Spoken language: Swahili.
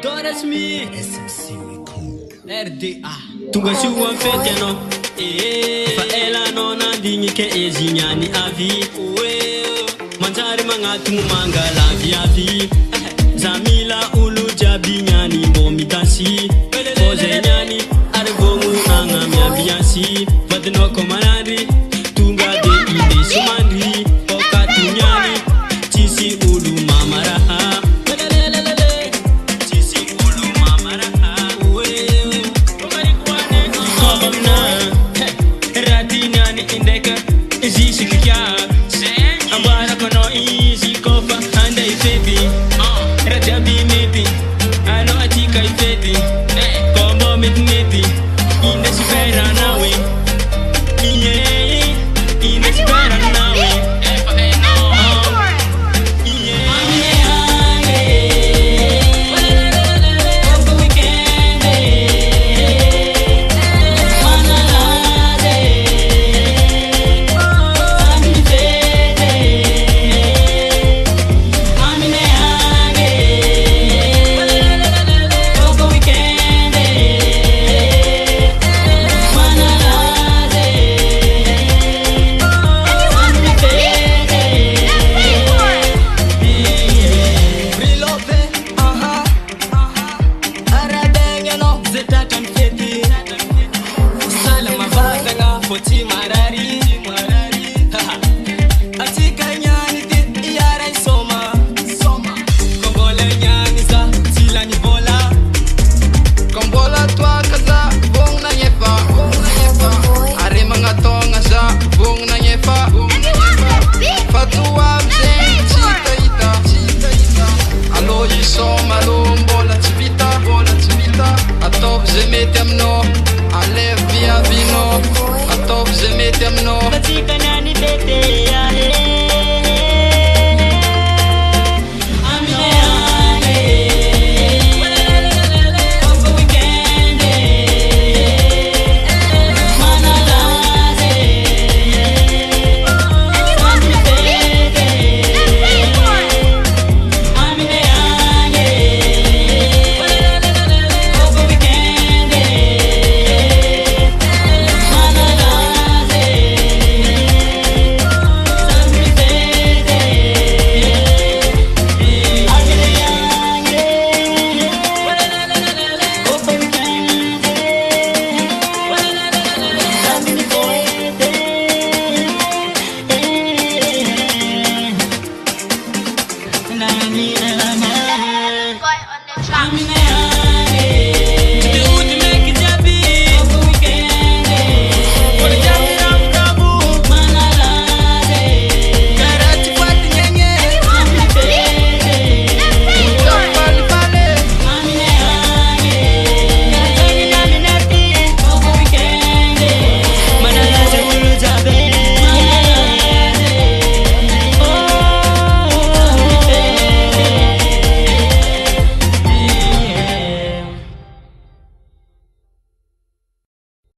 Doras mi RDA Tunga shuwa fete no Fa ela no na dingi ke ezinyani avi Manjari mangatungu mangala avi Zamila ulu jabi nyani bomi tansi Oze nyani argongu anga miambiansi Badno komanari Tunga de ide sumandri Okatu nyani Chisi ulu mamaraha I'm in